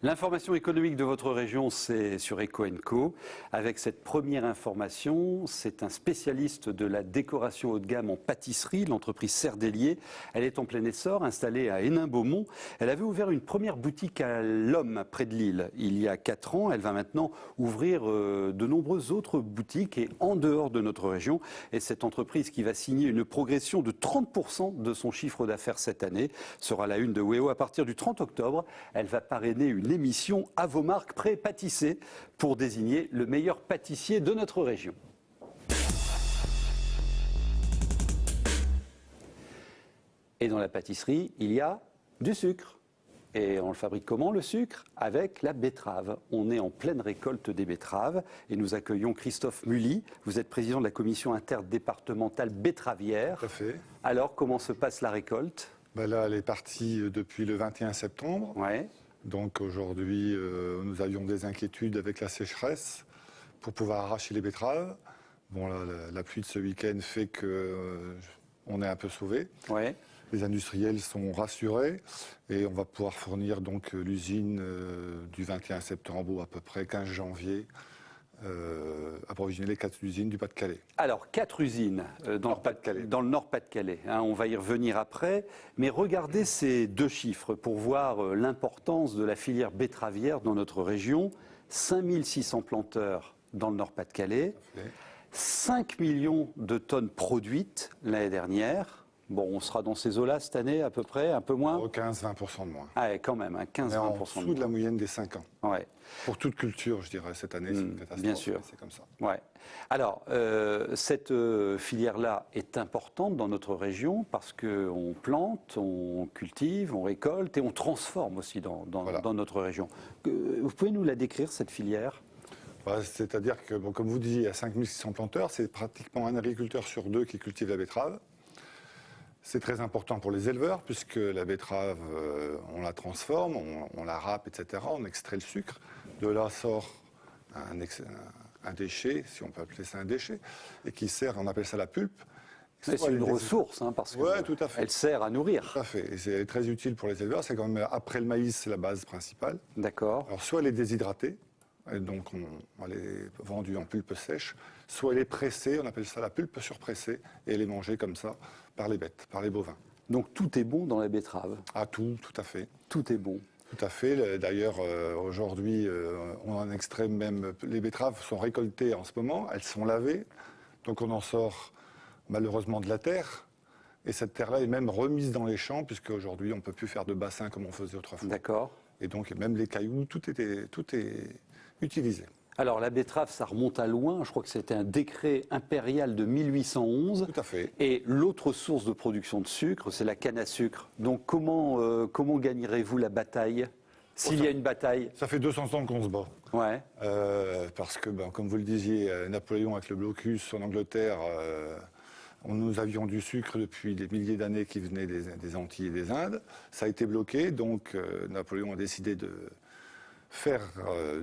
L'information économique de votre région, c'est sur Eco & Co. Avec cette première information, c'est un spécialiste de la décoration haut de gamme en pâtisserie, l'entreprise Cerdelier. Elle est en plein essor, installée à Hénin-Beaumont. Elle avait ouvert une première boutique à l'Homme, près de Lille, il y a 4 ans. Elle va maintenant ouvrir de nombreuses autres boutiques et en dehors de notre région. Et cette entreprise qui va signer une progression de 30% de son chiffre d'affaires cette année sera la une de WEO à partir du 30 octobre. Elle va parrainer une émission à vos marques pré-pâtissées pour désigner le meilleur pâtissier de notre région. Et dans la pâtisserie, il y a du sucre. Et on le fabrique comment, le sucre? Avec la betterave. On est en pleine récolte des betteraves et nous accueillons Christophe Mully. Vous êtes président de la commission interdépartementale betteravière. Tout à fait. Alors, comment se passe la récolte? Là, elle est partie depuis le 21 septembre. Ouais. Donc aujourd'hui, nous avions des inquiétudes avec la sécheresse pour pouvoir arracher les betteraves. Bon, là, la pluie de ce week-end fait qu'on est un peu sauvé. Ouais. Les industriels sont rassurés et on va pouvoir fournir donc l'usine du 21 septembre ou à peu près 15 janvier. Approvisionner les 4 usines du Pas-de-Calais. Alors, 4 usines dans le Nord-Pas-de-Calais. On va y revenir après. Mais regardez ces 2 chiffres pour voir l'importance de la filière betteravière dans notre région. 5600 planteurs dans le Nord-Pas-de-Calais. 5 millions de tonnes produites l'année dernière. Bon, on sera dans ces eaux-là cette année à peu près, un peu moins. 15-20% de moins. Ah ouais, quand même, 15-20% de moins. En dessous de la moyenne des 5 ans. Ouais. Pour toute culture, je dirais, cette année, c'est une catastrophe. Bien sûr. C'est comme ça. Ouais. Alors, cette filière-là est importante dans notre région parce qu'on plante, on cultive, on récolte et on transforme aussi dans notre région. Vous pouvez nous la décrire, cette filière ? C'est-à-dire que, comme vous disiez, il y a 5600 planteurs, c'est pratiquement un agriculteur sur 2 qui cultive la betterave. C'est très important pour les éleveurs puisque la betterave, on la transforme, on la râpe, etc. On extrait le sucre. De là sort un déchet, si on peut appeler ça un déchet, et qui sert, on appelle ça la pulpe. C'est une ressource, parce qu'elle sert à nourrir. Tout à fait. Et c'est très utile pour les éleveurs. C'est quand même, après le maïs, c'est la base principale. D'accord. Alors, soit elle est déshydratée, et donc elle est vendue en pulpe sèche, soit elle est pressée, on appelle ça la pulpe surpressée, et elle est mangée comme ça par les bêtes, par les bovins. Donc tout est bon dans la betterave? Ah, tout à fait. Tout est bon. Tout à fait. D'ailleurs, aujourd'hui, on en extrait même. Les betteraves sont récoltées en ce moment, elles sont lavées, donc on en sort malheureusement de la terre. Et cette terre-là est même remise dans les champs, puisque aujourd'hui on ne peut plus faire de bassin comme on faisait autrefois. D'accord. Et donc même les cailloux, tout est utilisé. Alors la betterave, ça remonte à loin. Je crois que c'était un décret impérial de 1811. Tout à fait. Et l'autre source de production de sucre, c'est la canne à sucre. Donc comment gagnerez-vous la bataille, s'il y a une bataille? Ça fait 200 ans qu'on se bat. Ouais. Parce que, comme vous le disiez, Napoléon avec le blocus en Angleterre, nous avions du sucre depuis des milliers d'années qui venait des Antilles et des Indes. Ça a été bloqué, donc Napoléon a décidé de faire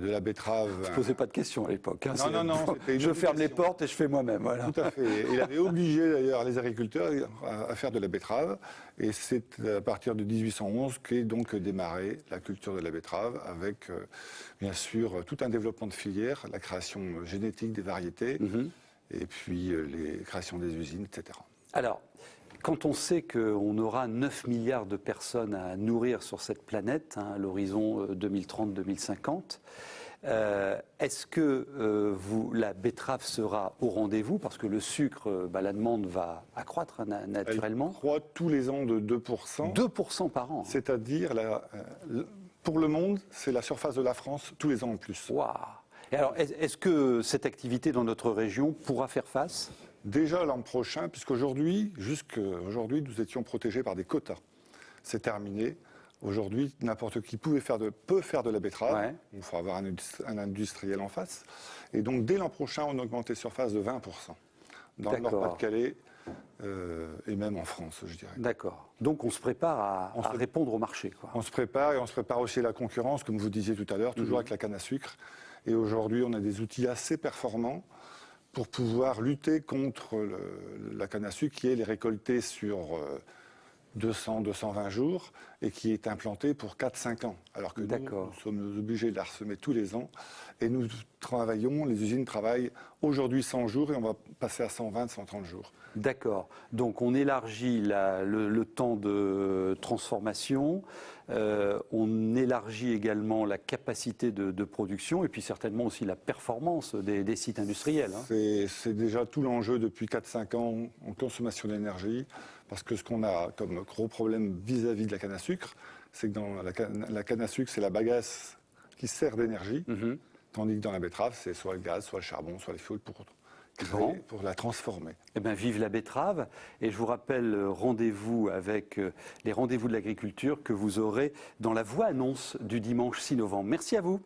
de la betterave... Je ne posais pas de questions à l'époque. Non. Je ferme les portes et je fais moi-même. Voilà. Tout à fait. Il avait obligé d'ailleurs les agriculteurs à faire de la betterave. Et c'est à partir de 1811 qu'est donc démarrée la culture de la betterave avec, bien sûr, tout un développement de filières, la création génétique des variétés, et puis les créations des usines, etc. Alors, quand on sait qu'on aura 9 milliards de personnes à nourrir sur cette planète, à l'horizon 2030-2050, est-ce que la betterave sera au rendez-vous? Parce que le sucre, la demande va accroître naturellement. Elle croît tous les ans de 2%. 2% par an. C'est-à-dire, pour le monde, c'est la surface de la France tous les ans en plus. Waouh! Et alors, est-ce que cette activité dans notre région pourra faire face? Déjà l'an prochain, puisqu'aujourd'hui, nous étions protégés par des quotas. C'est terminé. Aujourd'hui, n'importe qui peut faire de la betterave. Ouais. Il faut avoir un industriel en face. Et donc, dès l'an prochain, on augmente les surfaces de 20%. Dans le Nord-Pas-de-Calais et même en France, je dirais. D'accord. Donc, on se prépare à répondre au marché, quoi. On se prépare et on se prépare aussi à la concurrence, comme vous disiez tout à l'heure, toujours avec la canne à sucre. Et aujourd'hui, on a des outils assez performants pour pouvoir lutter contre la canne à sucre qui est les récolter sur 200-220 jours et qui est implantée pour 4-5 ans. Alors que nous sommes obligés de la ressemer tous les ans. Et nous travaillons, les usines travaillent aujourd'hui 100 jours et on va passer à 120-130 jours. D'accord. Donc on élargit le temps de transformation, on élargit également la capacité de production et puis certainement aussi la performance des sites industriels. Hein. C'est déjà tout l'enjeu depuis 4-5 ans en consommation d'énergie, parce que ce qu'on a comme gros problème vis-à-vis de la canne à sucre, c'est que dans la canne à sucre, c'est la bagasse qui sert d'énergie, tandis que dans la betterave, c'est soit le gaz, soit le charbon, soit les fioul pour la transformer. Eh bien, vive la betterave. Et je vous rappelle, rendez-vous avec les rendez-vous de l'agriculture que vous aurez dans la voie annonce du dimanche 6 novembre. Merci à vous.